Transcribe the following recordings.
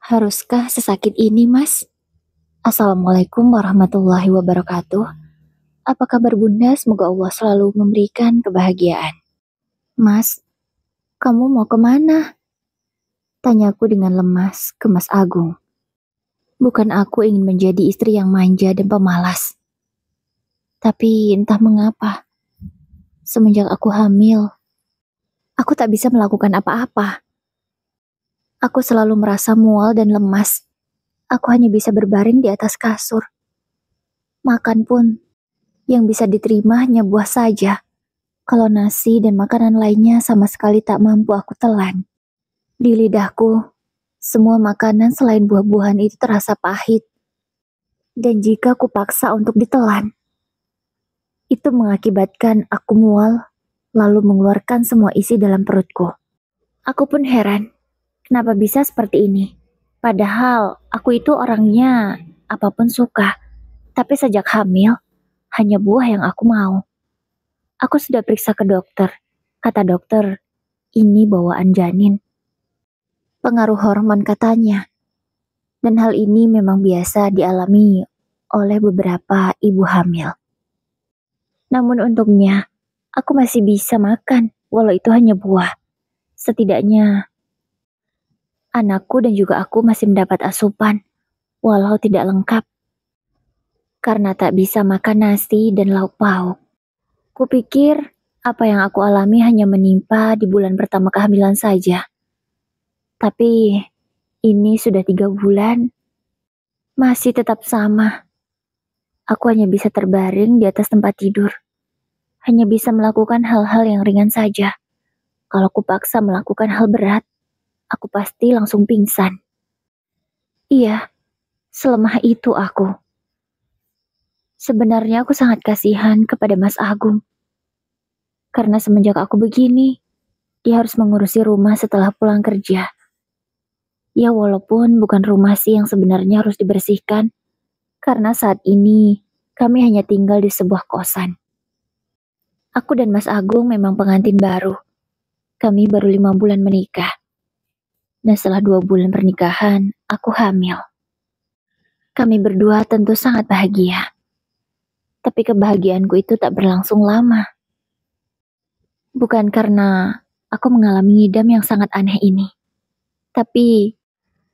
Haruskah sesakit ini, Mas? Assalamualaikum warahmatullahi wabarakatuh. Apa kabar Bunda? Semoga Allah selalu memberikan kebahagiaan. Mas, kamu mau kemana? Tanyaku dengan lemas ke Mas Agung. Bukan aku ingin menjadi istri yang manja dan pemalas. Tapi entah mengapa, semenjak aku hamil, aku tak bisa melakukan apa-apa. Aku selalu merasa mual dan lemas. Aku hanya bisa berbaring di atas kasur. Makan pun yang bisa diterima hanya buah saja. Kalau nasi dan makanan lainnya sama sekali tak mampu aku telan. Di lidahku, semua makanan selain buah-buahan itu terasa pahit. Dan jika aku paksa untuk ditelan, itu mengakibatkan aku mual, lalu mengeluarkan semua isi dalam perutku. Aku pun heran, kenapa bisa seperti ini? Padahal aku itu orangnya apapun suka, tapi sejak hamil, hanya buah yang aku mau. Aku sudah periksa ke dokter. Kata dokter, ini bawaan janin. Pengaruh hormon katanya. Dan hal ini memang biasa dialami oleh beberapa ibu hamil. Namun untungnya, aku masih bisa makan, walau itu hanya buah. Setidaknya, anakku dan juga aku masih mendapat asupan, walau tidak lengkap. Karena tak bisa makan nasi dan lauk pauk. Kupikir apa yang aku alami hanya menimpa di bulan pertama kehamilan saja. Tapi ini sudah 3 bulan, masih tetap sama. Aku hanya bisa terbaring di atas tempat tidur. Hanya bisa melakukan hal-hal yang ringan saja. Kalau kupaksa melakukan hal berat, aku pasti langsung pingsan. Iya, selemah itu aku. Sebenarnya aku sangat kasihan kepada Mas Agung. Karena semenjak aku begini, dia harus mengurusi rumah setelah pulang kerja. Ya walaupun bukan rumah sih yang sebenarnya harus dibersihkan, karena saat ini kami hanya tinggal di sebuah kosan. Aku dan Mas Agung memang pengantin baru. Kami baru 5 bulan menikah. Dan setelah 2 bulan pernikahan, aku hamil. Kami berdua tentu sangat bahagia. Tapi kebahagiaanku itu tak berlangsung lama. Bukan karena aku mengalami ngidam yang sangat aneh ini. Tapi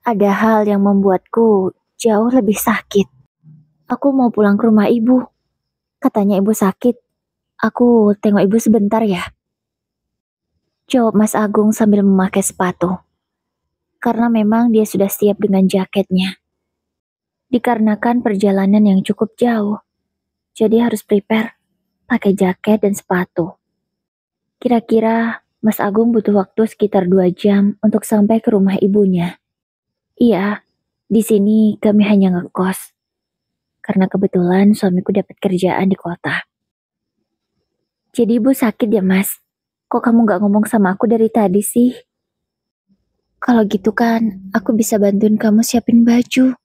ada hal yang membuatku jauh lebih sakit. Aku mau pulang ke rumah ibu. Katanya ibu sakit. Aku tengok ibu sebentar ya. Jawab Mas Agung sambil memakai sepatu. Karena memang dia sudah siap dengan jaketnya. Dikarenakan perjalanan yang cukup jauh, jadi harus prepare pakai jaket dan sepatu. Kira-kira Mas Agung butuh waktu sekitar 2 jam untuk sampai ke rumah ibunya. Iya, di sini kami hanya ngekos. Karena kebetulan suamiku dapat kerjaan di kota. Jadi ibu sakit ya Mas? Kok kamu gak ngomong sama aku dari tadi sih? Kalau gitu kan, aku bisa bantuin kamu siapin baju.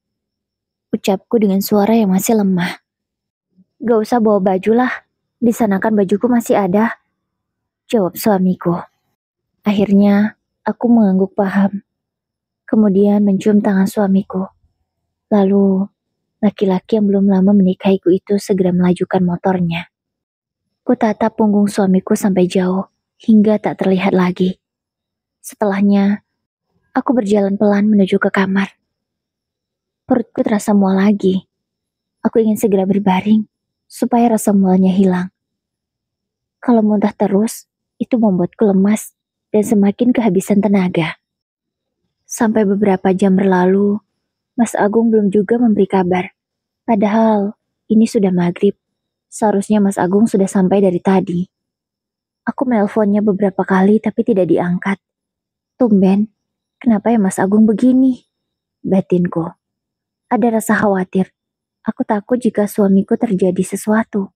Ucapku dengan suara yang masih lemah. Gak usah bawa baju lah, di sana kan bajuku masih ada. Jawab suamiku. Akhirnya, aku mengangguk paham. Kemudian mencium tangan suamiku. Lalu, laki-laki yang belum lama menikahiku itu segera melajukan motornya. Kutatap punggung suamiku sampai jauh, hingga tak terlihat lagi. Setelahnya, aku berjalan pelan menuju ke kamar. Perutku terasa mual lagi. Aku ingin segera berbaring, supaya rasa mualnya hilang. Kalau muntah terus, itu membuatku lemas dan semakin kehabisan tenaga. Sampai beberapa jam berlalu, Mas Agung belum juga memberi kabar. Padahal, ini sudah maghrib. Seharusnya Mas Agung sudah sampai dari tadi. Aku menelponnya beberapa kali tapi tidak diangkat. Tumben, kenapa ya Mas Agung begini? Batinku. Ada rasa khawatir. Aku takut jika suamiku terjadi sesuatu.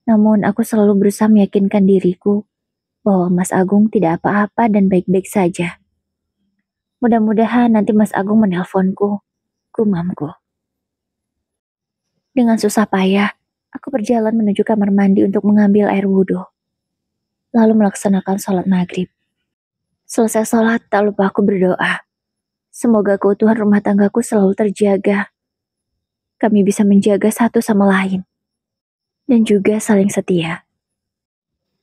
Namun aku selalu berusaha meyakinkan diriku bahwa Mas Agung tidak apa-apa dan baik-baik saja. Mudah-mudahan nanti Mas Agung menelponku, gumamku. Dengan susah payah, aku berjalan menuju kamar mandi untuk mengambil air wudhu. Lalu melaksanakan sholat maghrib. Selesai sholat, tak lupa aku berdoa. Semoga keutuhan rumah tanggaku selalu terjaga. Kami bisa menjaga satu sama lain. Dan juga saling setia.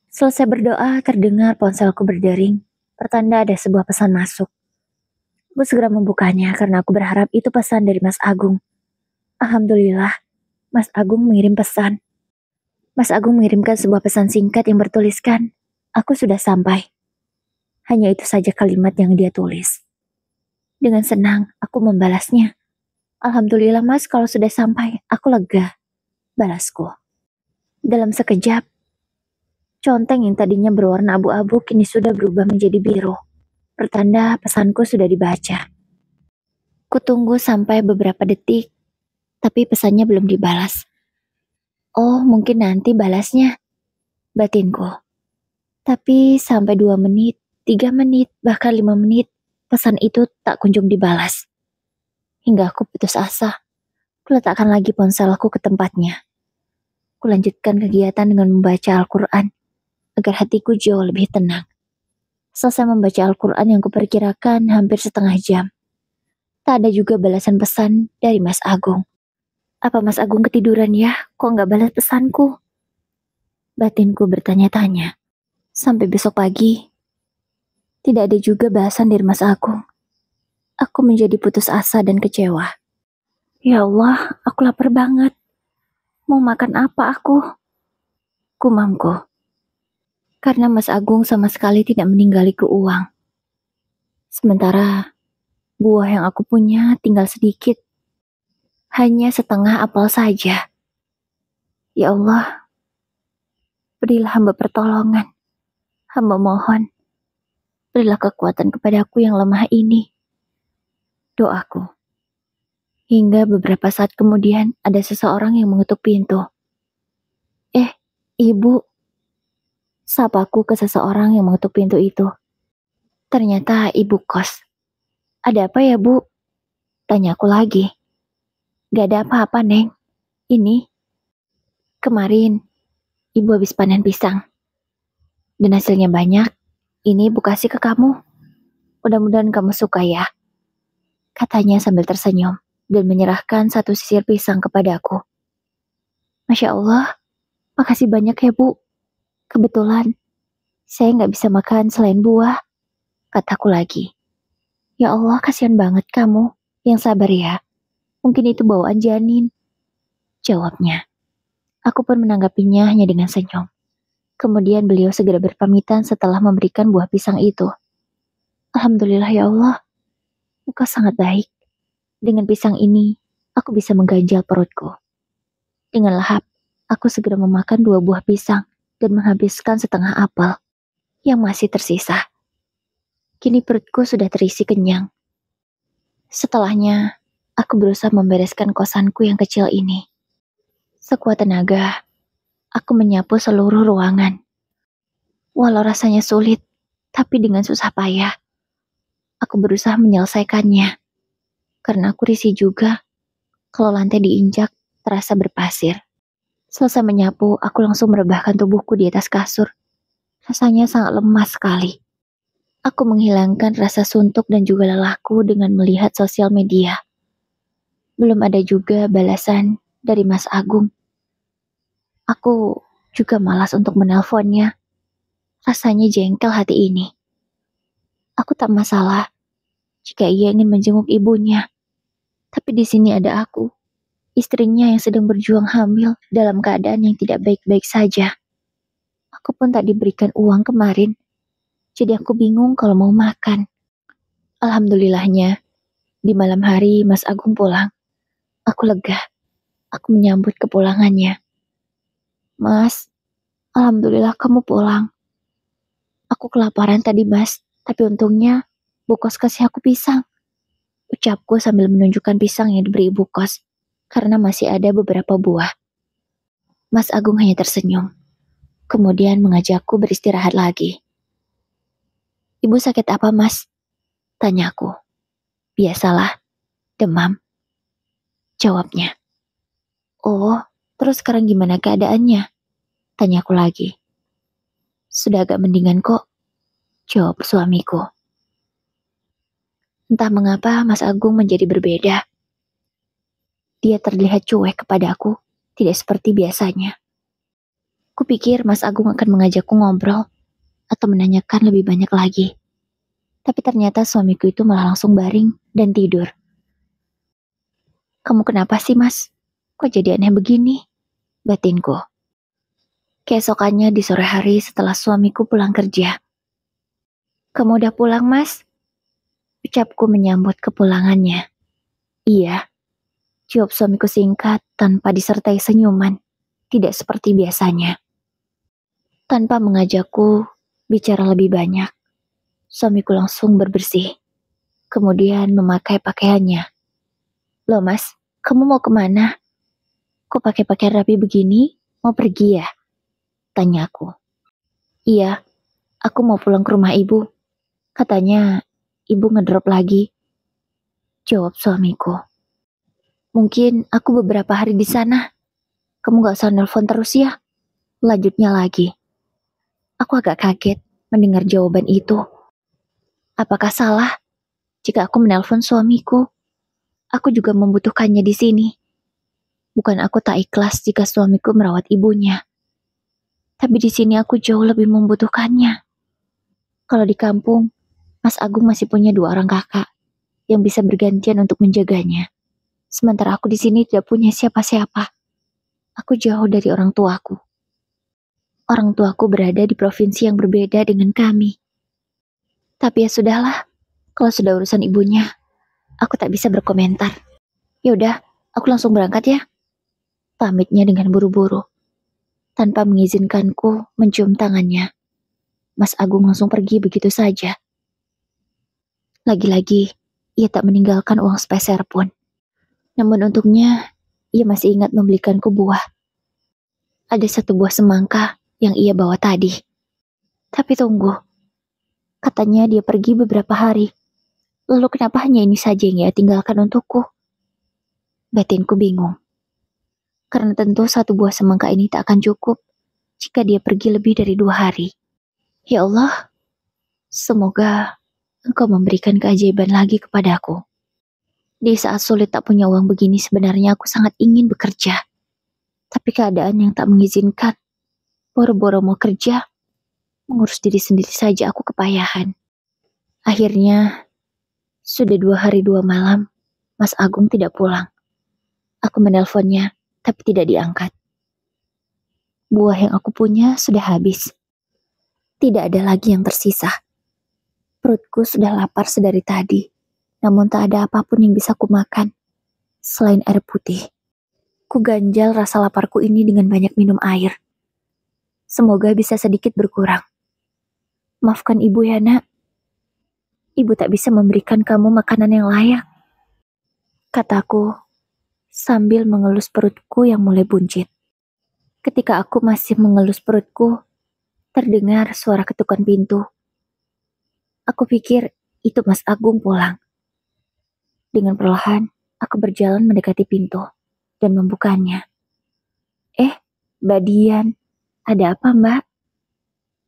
Selesai berdoa, terdengar ponselku berdering. Pertanda ada sebuah pesan masuk. Aku segera membukanya karena aku berharap itu pesan dari Mas Agung. Alhamdulillah, Mas Agung mengirim pesan. Mas Agung mengirimkan sebuah pesan singkat yang bertuliskan, "Aku sudah sampai." Hanya itu saja kalimat yang dia tulis. Dengan senang, aku membalasnya. "Alhamdulillah Mas, kalau sudah sampai, aku lega." Balasku. Dalam sekejap, conteng yang tadinya berwarna abu-abu kini sudah berubah menjadi biru. Pertanda pesanku sudah dibaca. Kutunggu sampai beberapa detik, tapi pesannya belum dibalas. Oh, mungkin nanti balasnya, batinku. Tapi sampai 2 menit, 3 menit, bahkan 5 menit, pesan itu tak kunjung dibalas. Hingga aku putus asa. Kuletakkan lagi ponselku ke tempatnya. Kulanjutkan kegiatan dengan membaca Al-Quran, agar hatiku jauh lebih tenang. Selesai membaca Al-Quran yang kuperkirakan hampir setengah jam. Tak ada juga balasan pesan dari Mas Agung. Apa Mas Agung ketiduran ya? Kok nggak balas pesanku? Batinku bertanya-tanya. Sampai besok pagi, tidak ada juga bahasan dari Mas Agung. Aku menjadi putus asa dan kecewa. Ya Allah, aku lapar banget. Mau makan apa aku? Gumamku. Karena Mas Agung sama sekali tidak meninggalku uang. Sementara buah yang aku punya tinggal sedikit. Hanya setengah apel saja. Ya Allah, berilah hamba pertolongan. Hamba mohon, berilah kekuatan kepadaku yang lemah ini. Doaku. Hingga beberapa saat kemudian ada seseorang yang mengetuk pintu. Ibu, sapaku ke seseorang yang mengetuk pintu itu. Ternyata ibu kos. Ada apa ya Bu? Tanya aku lagi. Gak ada apa-apa Neng. Ini, kemarin ibu habis panen pisang. Dan hasilnya banyak. Ini ibu kasih ke kamu. Mudah-mudahan kamu suka ya. Katanya sambil tersenyum dan menyerahkan satu sisir pisang kepadaku. Masya Allah, makasih banyak ya Bu. Kebetulan, saya nggak bisa makan selain buah. Kataku lagi. Ya Allah, kasihan banget kamu. Yang sabar ya. Mungkin itu bawaan janin. Jawabnya. Aku pun menanggapinya hanya dengan senyum. Kemudian beliau segera berpamitan setelah memberikan buah pisang itu. Alhamdulillah ya Allah. Engkau sangat baik. Dengan pisang ini, aku bisa mengganjal perutku. Dengan lahap, aku segera memakan 2 buah pisang dan menghabiskan setengah apel yang masih tersisa. Kini perutku sudah terisi kenyang. Setelahnya, aku berusaha membereskan kosanku yang kecil ini. Sekuat tenaga, aku menyapu seluruh ruangan. Walau rasanya sulit, tapi dengan susah payah, aku berusaha menyelesaikannya. Karena aku risih juga kalau lantai diinjak terasa berpasir. Selesai menyapu, aku langsung merebahkan tubuhku di atas kasur. Rasanya sangat lemas sekali. Aku menghilangkan rasa suntuk dan juga lelahku dengan melihat sosial media. Belum ada juga balasan dari Mas Agung. Aku juga malas untuk menelponnya. Rasanya jengkel hati ini. Aku tak masalah jika ia ingin menjenguk ibunya. Tapi di sini ada aku, istrinya yang sedang berjuang hamil dalam keadaan yang tidak baik-baik saja. Aku pun tak diberikan uang kemarin. Jadi aku bingung kalau mau makan. Alhamdulillahnya, di malam hari Mas Agung pulang. Aku lega. Aku menyambut kepulangannya. Mas, alhamdulillah kamu pulang. Aku kelaparan tadi Mas, tapi untungnya Bu Kos kasih aku pisang. Ucapku sambil menunjukkan pisang yang diberi Ibu Kos, karena masih ada beberapa buah. Mas Agung hanya tersenyum, kemudian mengajakku beristirahat lagi. Ibu sakit apa Mas? Tanyaku. Biasalah, demam. Jawabnya. Oh, terus sekarang gimana keadaannya? Tanyaku lagi. Sudah agak mendingan kok, jawab suamiku. Entah mengapa Mas Agung menjadi berbeda. Dia terlihat cuek kepada aku, tidak seperti biasanya. Kupikir Mas Agung akan mengajakku ngobrol atau menanyakan lebih banyak lagi. Tapi ternyata suamiku itu malah langsung baring dan tidur. Kamu kenapa sih, Mas? Kok jadi aneh begini? Batinku. Keesokannya di sore hari setelah suamiku pulang kerja. Kamu udah pulang, Mas? Ucapku menyambut kepulangannya. Iya, jawab suamiku singkat tanpa disertai senyuman. Tidak seperti biasanya. Tanpa mengajakku bicara lebih banyak, suamiku langsung berbersih. Kemudian memakai pakaiannya. Loh mas, kamu mau kemana? Kok pakai pakaian rapi begini? Mau pergi ya? Tanya aku. Iya, aku mau pulang ke rumah ibu. Katanya ibu ngedrop lagi. Jawab suamiku. Mungkin aku beberapa hari di sana. Kamu gak usah nelpon terus ya. Lanjutnya lagi. Aku agak kaget mendengar jawaban itu. Apakah salah jika aku menelpon suamiku? Aku juga membutuhkannya di sini. Bukan aku tak ikhlas jika suamiku merawat ibunya. Tapi di sini aku jauh lebih membutuhkannya. Kalau di kampung, Mas Agung masih punya 2 orang kakak yang bisa bergantian untuk menjaganya. Sementara aku di sini tidak punya siapa-siapa. Aku jauh dari orang tuaku. Orang tuaku berada di provinsi yang berbeda dengan kami. Tapi ya sudahlah, kalau sudah urusan ibunya, aku tak bisa berkomentar. Ya udah, aku langsung berangkat ya. Pamitnya dengan buru-buru. Tanpa mengizinkanku mencium tangannya. Mas Agung langsung pergi begitu saja. Lagi-lagi, ia tak meninggalkan uang sepeser pun. Namun untungnya, ia masih ingat membelikanku buah. Ada 1 buah semangka yang ia bawa tadi. Tapi tunggu, katanya dia pergi beberapa hari. Lalu kenapa hanya ini saja yang ia tinggalkan untukku? Batinku bingung. Karena tentu 1 buah semangka ini tak akan cukup jika dia pergi lebih dari 2 hari. Ya Allah, semoga Engkau memberikan keajaiban lagi kepadaku. Di saat sulit tak punya uang begini sebenarnya aku sangat ingin bekerja. Tapi keadaan yang tak mengizinkan. Boro-boro mau kerja, mengurus diri sendiri saja aku kepayahan. Akhirnya, sudah 2 hari 2 malam, Mas Agung tidak pulang. Aku menelponnya, tapi tidak diangkat. Buah yang aku punya sudah habis. Tidak ada lagi yang tersisa. Perutku sudah lapar sedari tadi, namun tak ada apapun yang bisa kumakan selain air putih. Ku ganjal rasa laparku ini dengan banyak minum air. Semoga bisa sedikit berkurang. Maafkan ibu ya nak. Ibu tak bisa memberikan kamu makanan yang layak, kataku sambil mengelus perutku yang mulai buncit. Ketika aku masih mengelus perutku, terdengar suara ketukan pintu. Aku pikir itu Mas Agung pulang. Dengan perlahan, aku berjalan mendekati pintu dan membukanya. Mbak Dian, ada apa mbak?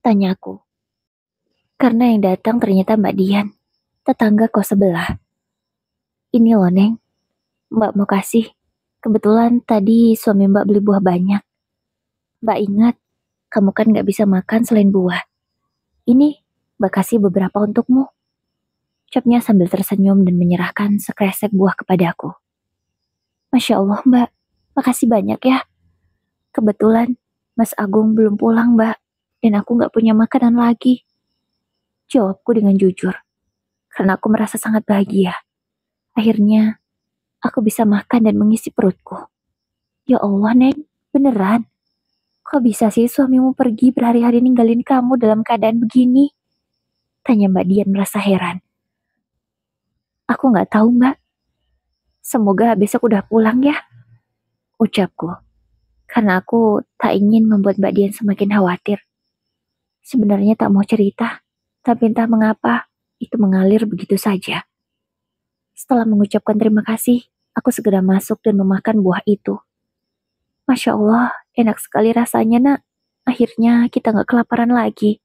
Tanyaku. Karena yang datang ternyata Mbak Dian, tetangga kos sebelah. Ini loh Neng, Mbak mau kasih. Kebetulan tadi suami Mbak beli buah banyak. Mbak ingat, kamu kan gak bisa makan selain buah. Ini, Mbak kasih beberapa untukmu. Ucapnya sambil tersenyum dan menyerahkan sekresek buah kepadaku. Masya Allah Mbak, makasih banyak ya. Kebetulan Mas Agung belum pulang Mbak, dan aku gak punya makanan lagi. Jawabku dengan jujur, karena aku merasa sangat bahagia. Akhirnya, aku bisa makan dan mengisi perutku. Ya Allah, Neng, beneran? Kok bisa sih suamimu pergi berhari-hari ninggalin kamu dalam keadaan begini? Tanya Mbak Dian merasa heran. Aku nggak tahu, Mbak. Semoga besok udah pulang ya, ucapku. Karena aku tak ingin membuat Mbak Dian semakin khawatir. Sebenarnya tak mau cerita, tapi entah mengapa, itu mengalir begitu saja. Setelah mengucapkan terima kasih, aku segera masuk dan memakan buah itu. Masya Allah, enak sekali rasanya nak. Akhirnya kita gak kelaparan lagi.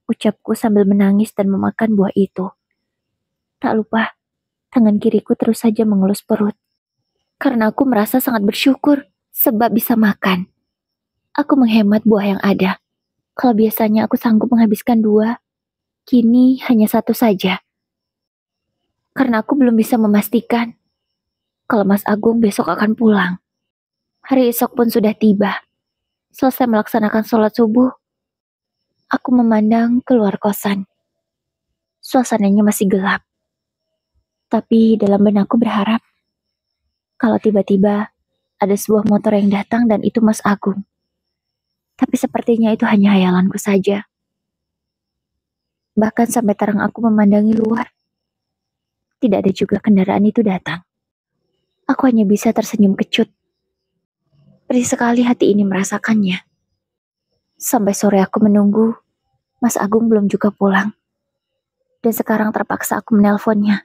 Ucapku sambil menangis dan memakan buah itu. Tak lupa, tangan kiriku terus saja mengelus perut. Karena aku merasa sangat bersyukur sebab bisa makan. Aku menghemat buah yang ada. Kalau biasanya aku sanggup menghabiskan 2, kini hanya 1 saja. Karena aku belum bisa memastikan kalau Mas Agung besok akan pulang. Hari esok pun sudah tiba. Selesai melaksanakan sholat subuh, aku memandang keluar kosan. Suasananya masih gelap. Tapi dalam benakku berharap kalau tiba-tiba ada sebuah motor yang datang dan itu Mas Agung. Tapi sepertinya itu hanya hayalanku saja. Bahkan sampai terang aku memandangi luar, tidak ada juga kendaraan itu datang. Aku hanya bisa tersenyum kecut. Perih sekali hati ini merasakannya. Sampai sore aku menunggu, Mas Agung belum juga pulang. Dan sekarang terpaksa aku menelponnya.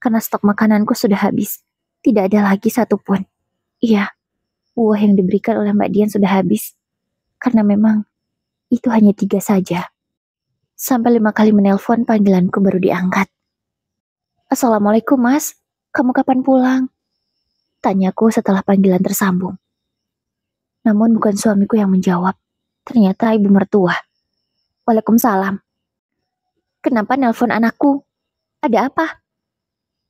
Karena stok makananku sudah habis. Tidak ada lagi satupun. Iya, buah yang diberikan oleh Mbak Dian sudah habis. Karena memang itu hanya 3 saja. Sampai 5 kali menelpon, panggilanku baru diangkat. Assalamualaikum Mas, kamu kapan pulang? Tanyaku setelah panggilan tersambung. Namun bukan suamiku yang menjawab. Ternyata ibu mertua. Waalaikumsalam. Kenapa nelpon anakku? Ada apa?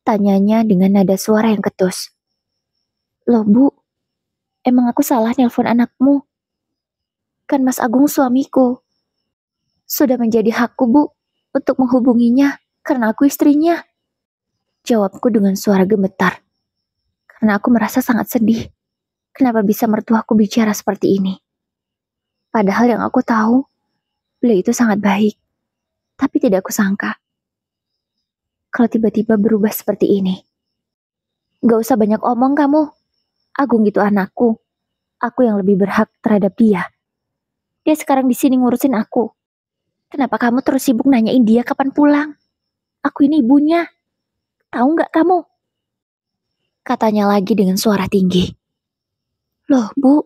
Tanyanya dengan nada suara yang ketus. Loh Bu, emang aku salah nelpon anakmu? Kan Mas Agung suamiku. Sudah menjadi hakku Bu untuk menghubunginya karena aku istrinya. Jawabku dengan suara gemetar. Karena aku merasa sangat sedih. Kenapa bisa mertuaku bicara seperti ini? Padahal yang aku tahu, beliau itu sangat baik. Tapi tidak kusangka kalau tiba-tiba berubah seperti ini. Gak usah banyak omong kamu. Agung itu anakku. Aku yang lebih berhak terhadap dia. Dia sekarang di sini ngurusin aku. Kenapa kamu terus sibuk nanyain dia kapan pulang? Aku ini ibunya. Tahu nggak kamu? Katanya lagi dengan suara tinggi. Loh Bu,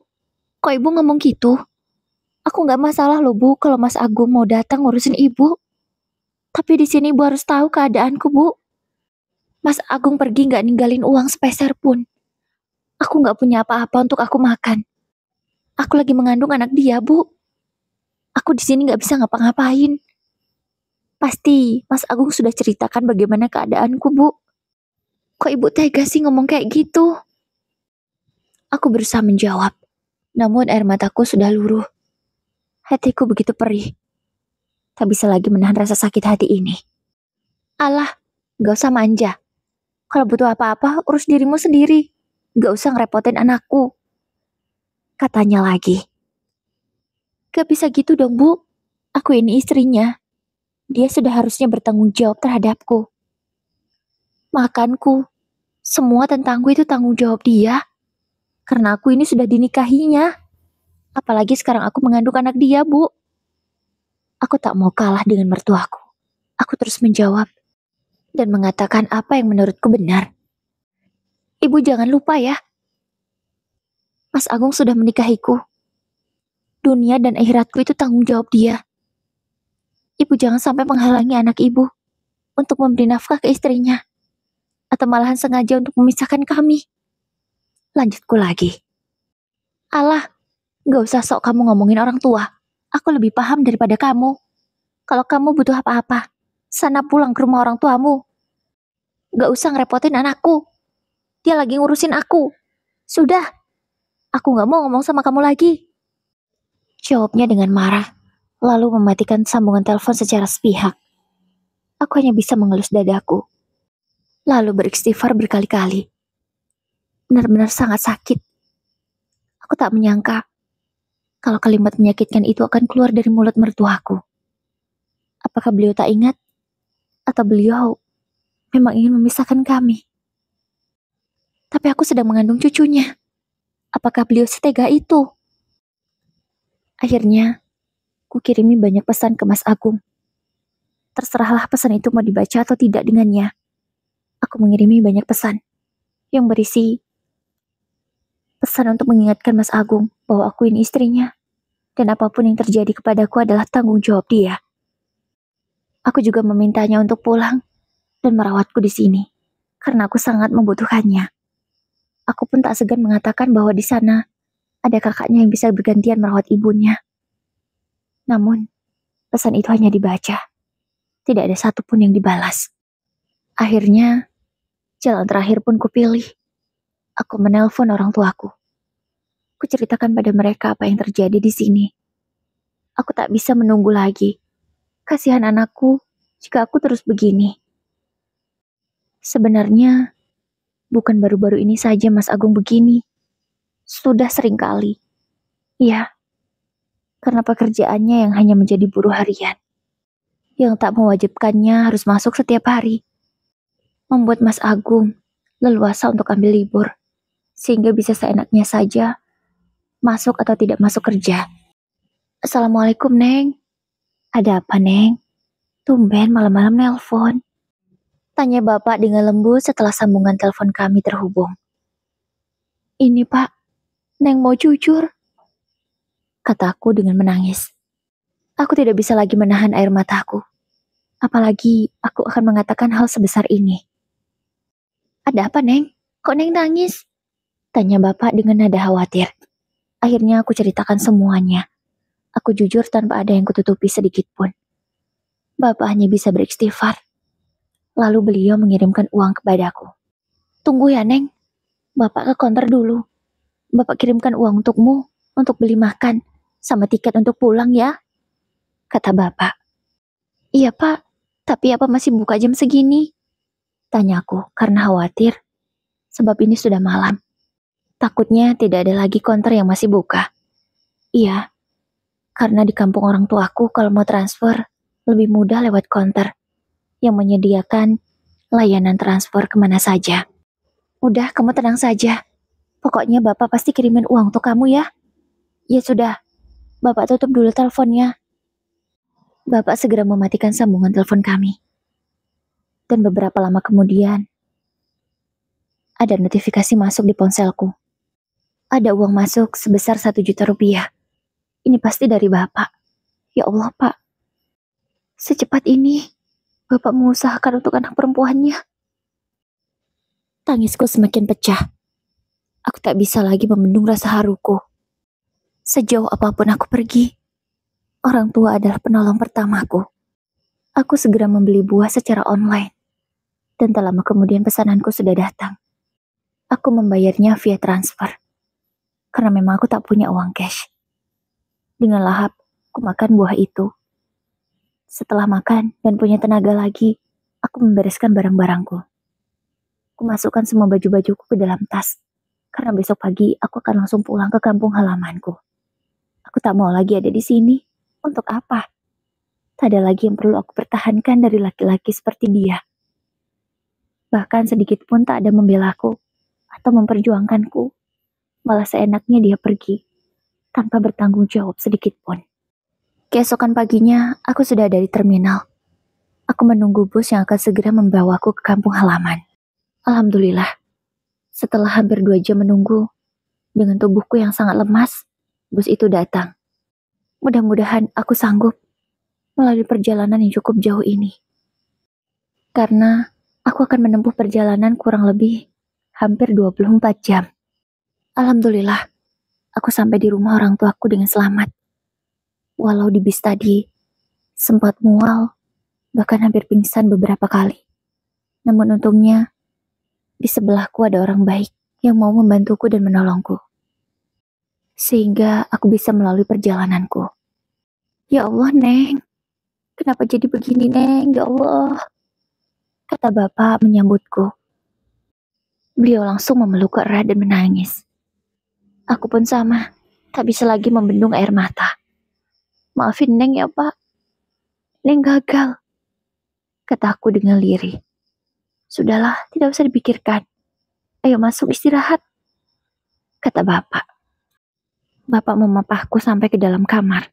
kok ibu ngomong gitu? Aku nggak masalah loh Bu kalau Mas Agung mau datang ngurusin ibu. Tapi di sini ibu harus tahu keadaanku Bu. Mas Agung pergi nggak ninggalin uang sepeser pun. Aku nggak punya apa-apa untuk aku makan. Aku lagi mengandung anak dia Bu. Aku di sini nggak bisa ngapa-ngapain. Pasti Mas Agung sudah ceritakan bagaimana keadaanku Bu. Kok ibu tega sih ngomong kayak gitu? Aku berusaha menjawab, namun air mataku sudah luruh. Hatiku begitu perih. Tak bisa lagi menahan rasa sakit hati ini. Alah, gak usah manja. Kalau butuh apa-apa, urus dirimu sendiri. Gak usah ngerepotin anakku. Katanya lagi. Gak bisa gitu dong Bu. Aku ini istrinya. Dia sudah harusnya bertanggung jawab terhadapku. Makanku, semua tentangku itu tanggung jawab dia. Karena aku ini sudah dinikahinya. Apalagi sekarang aku mengandung anak dia, Bu. Aku tak mau kalah dengan mertuaku. Aku terus menjawab dan mengatakan apa yang menurutku benar. Ibu jangan lupa ya. Mas Agung sudah menikahiku. Dunia dan akhiratku itu tanggung jawab dia. Ibu jangan sampai menghalangi anak ibu untuk memberi nafkah ke istrinya. Atau malahan sengaja untuk memisahkan kami. Lanjutku lagi. Alah, gak usah sok kamu ngomongin orang tua. Aku lebih paham daripada kamu. Kalau kamu butuh apa-apa, sana pulang ke rumah orang tuamu. Gak usah ngerepotin anakku. Dia lagi ngurusin aku. Sudah, aku gak mau ngomong sama kamu lagi. Jawabnya dengan marah, lalu mematikan sambungan telepon secara sepihak. Aku hanya bisa mengelus dadaku, lalu beristighfar berkali-kali. Benar-benar sangat sakit. Aku tak menyangka kalau kalimat menyakitkan itu akan keluar dari mulut mertuaku. Apakah beliau tak ingat? Atau beliau memang ingin memisahkan kami? Tapi aku sedang mengandung cucunya. Apakah beliau setega itu? Akhirnya, kukirimi banyak pesan ke Mas Agung. Terserahlah pesan itu mau dibaca atau tidak dengannya. Aku mengirimi banyak pesan yang berisi pesan untuk mengingatkan Mas Agung bahwa aku ini istrinya dan apapun yang terjadi kepadaku adalah tanggung jawab dia. Aku juga memintanya untuk pulang dan merawatku di sini, karena aku sangat membutuhkannya. Aku pun tak segan mengatakan bahwa di sana ada kakaknya yang bisa bergantian merawat ibunya. Namun, pesan itu hanya dibaca. Tidak ada satupun yang dibalas. Akhirnya, jalan terakhir pun kupilih. Aku menelpon orang tuaku. Kuceritakan pada mereka apa yang terjadi di sini. Aku tak bisa menunggu lagi. Kasihan anakku jika aku terus begini. Sebenarnya, bukan baru-baru ini saja Mas Agung begini. Sudah sering kali. Iya, karena pekerjaannya yang hanya menjadi buruh harian. Yang tak mewajibkannya harus masuk setiap hari. Membuat Mas Agung leluasa untuk ambil libur. Sehingga bisa seenaknya saja masuk atau tidak masuk kerja. Assalamualaikum, Neng. Ada apa, Neng? Tumben malam-malam nelpon. Tanya bapak dengan lembut setelah sambungan telepon kami terhubung. Ini pak, Neng mau jujur. Kataku dengan menangis. Aku tidak bisa lagi menahan air mataku. Apalagi aku akan mengatakan hal sebesar ini. Ada apa, Neng? Kok Neng nangis? Tanya bapak dengan nada khawatir. Akhirnya aku ceritakan semuanya. Aku jujur tanpa ada yang kututupi sedikit pun. Bapak hanya bisa beristighfar. Lalu beliau mengirimkan uang kepadaku. Tunggu ya, Neng. Bapak ke konter dulu. Bapak kirimkan uang untukmu, untuk beli makan, sama tiket untuk pulang ya. Kata bapak. Iya, Pak. Tapi apa masih buka jam segini? Tanyaku karena khawatir. Sebab ini sudah malam. Takutnya tidak ada lagi konter yang masih buka. Iya. Karena di kampung orang tuaku kalau mau transfer, lebih mudah lewat konter yang menyediakan layanan transfer kemana saja. Udah, kamu tenang saja. Pokoknya Bapak pasti kirimin uang untuk kamu ya. Ya sudah, Bapak tutup dulu teleponnya. Bapak segera mematikan sambungan telepon kami. Dan beberapa lama kemudian, ada notifikasi masuk di ponselku. Ada uang masuk sebesar 1 juta rupiah. Ini pasti dari Bapak. Ya Allah, Pak. Secepat ini, Bapak mengusahakan untuk anak perempuannya. Tangisku semakin pecah. Aku tak bisa lagi membendung rasa haruku. Sejauh apapun aku pergi, orang tua adalah penolong pertamaku. Aku segera membeli buah secara online. Dan tak lama kemudian pesananku sudah datang. Aku membayarnya via transfer. Karena memang aku tak punya uang cash. Dengan lahap, aku makan buah itu. Setelah makan dan punya tenaga lagi, aku membereskan barang-barangku. Aku masukkan semua baju-bajuku ke dalam tas. Karena besok pagi aku akan langsung pulang ke kampung halamanku. Aku tak mau lagi ada di sini. Untuk apa? Tak ada lagi yang perlu aku pertahankan dari laki-laki seperti dia. Bahkan sedikit pun tak ada membelaku atau memperjuangkanku. Malah seenaknya dia pergi, tanpa bertanggung jawab sedikit pun. Keesokan paginya, aku sudah ada di terminal. Aku menunggu bus yang akan segera membawaku ke kampung halaman. Alhamdulillah, setelah hampir 2 jam menunggu, dengan tubuhku yang sangat lemas, bus itu datang. Mudah-mudahan aku sanggup melalui perjalanan yang cukup jauh ini. Karena aku akan menempuh perjalanan kurang lebih hampir 24 jam. Alhamdulillah, aku sampai di rumah orang tuaku dengan selamat. Walau di bis tadi sempat mual, bahkan hampir pingsan beberapa kali. Namun untungnya, di sebelahku ada orang baik yang mau membantuku dan menolongku. Sehingga aku bisa melalui perjalananku. Ya Allah, Neng. Kenapa jadi begini, Neng? Ya Allah. Kata Bapak menyambutku. Beliau langsung memeluk erat dan menangis. Aku pun sama, tak bisa lagi membendung air mata. Maafin Neng ya, Pak. Neng gagal. Kataku dengan lirih. Sudahlah, tidak usah dipikirkan. Ayo masuk istirahat. Kata Bapak. Bapak memapahku sampai ke dalam kamar.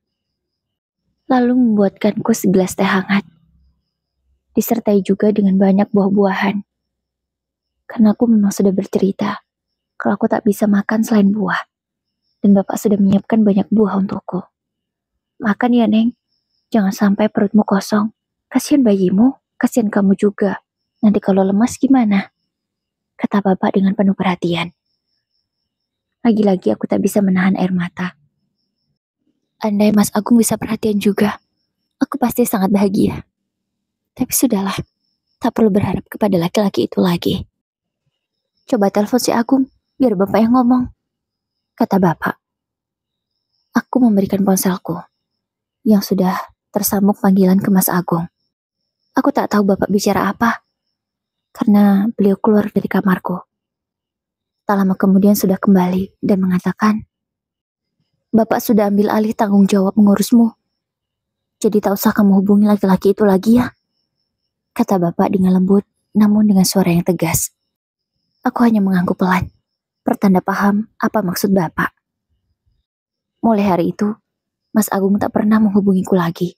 Lalu membuatkanku segelas teh hangat. Disertai juga dengan banyak buah-buahan. Karena aku memang sudah bercerita kalau aku tak bisa makan selain buah. Dan Bapak sudah menyiapkan banyak buah untukku. Makan ya, Neng. Jangan sampai perutmu kosong. Kasihan bayimu, kasihan kamu juga. Nanti kalau lemas gimana? Kata bapak dengan penuh perhatian. Lagi-lagi aku tak bisa menahan air mata. Andai Mas Agung bisa perhatian juga, aku pasti sangat bahagia. Tapi sudahlah, tak perlu berharap kepada laki-laki itu lagi. Coba telepon si Agung, biar bapak yang ngomong, kata bapak. Aku memberikan ponselku, yang sudah tersambung panggilan ke Mas Agung. Aku tak tahu bapak bicara apa, karena beliau keluar dari kamarku. Tak lama kemudian sudah kembali dan mengatakan, Bapak sudah ambil alih tanggung jawab mengurusmu. Jadi tak usah kamu hubungi laki-laki itu lagi ya, kata bapak dengan lembut, namun dengan suara yang tegas. Aku hanya mengangguk pelan, pertanda paham apa maksud bapak. Mulai hari itu, Mas Agung tak pernah menghubungiku lagi.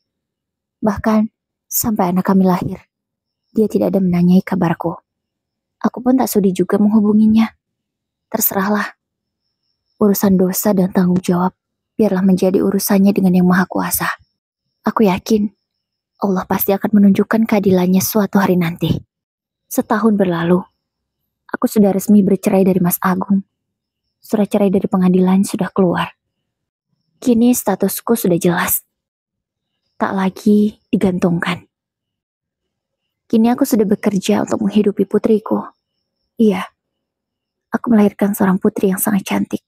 Bahkan, sampai anak kami lahir, dia tidak ada menanyai kabarku. Aku pun tak sudi juga menghubunginya. Terserahlah. Urusan dosa dan tanggung jawab, biarlah menjadi urusannya dengan Yang Maha Kuasa. Aku yakin, Allah pasti akan menunjukkan keadilannya suatu hari nanti. Setahun berlalu, aku sudah resmi bercerai dari Mas Agung. Surat cerai dari pengadilan sudah keluar. Kini statusku sudah jelas. Tak lagi digantungkan. Kini aku sudah bekerja untuk menghidupi putriku. Iya, aku melahirkan seorang putri yang sangat cantik.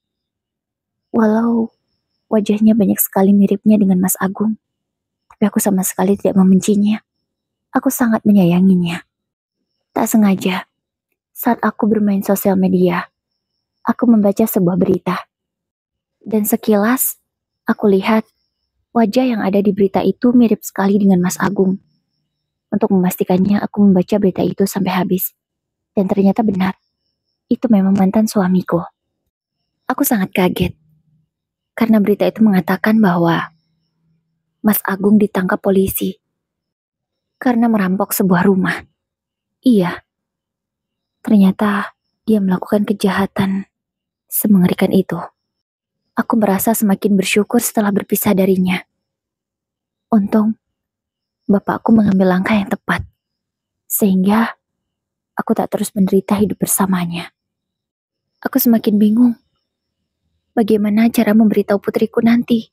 Walau wajahnya banyak sekali miripnya dengan Mas Agung, tapi aku sama sekali tidak membencinya. Aku sangat menyayanginya. Tak sengaja, saat aku bermain sosial media, aku membaca sebuah berita. Dan sekilas, aku lihat wajah yang ada di berita itu mirip sekali dengan Mas Agung. Untuk memastikannya, aku membaca berita itu sampai habis. Dan ternyata benar, itu memang mantan suamiku. Aku sangat kaget, karena berita itu mengatakan bahwa Mas Agung ditangkap polisi karena merampok sebuah rumah. Iya, ternyata dia melakukan kejahatan semengerikan itu. Aku merasa semakin bersyukur setelah berpisah darinya. Untung, bapakku mengambil langkah yang tepat, sehingga aku tak terus menderita hidup bersamanya. Aku semakin bingung, bagaimana cara memberitahu putriku nanti,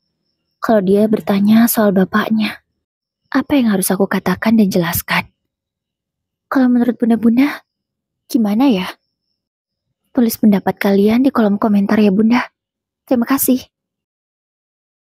kalau dia bertanya soal bapaknya. Apa yang harus aku katakan dan jelaskan? Kalau menurut bunda-bunda, gimana ya? Tulis pendapat kalian di kolom komentar ya bunda. Terima kasih.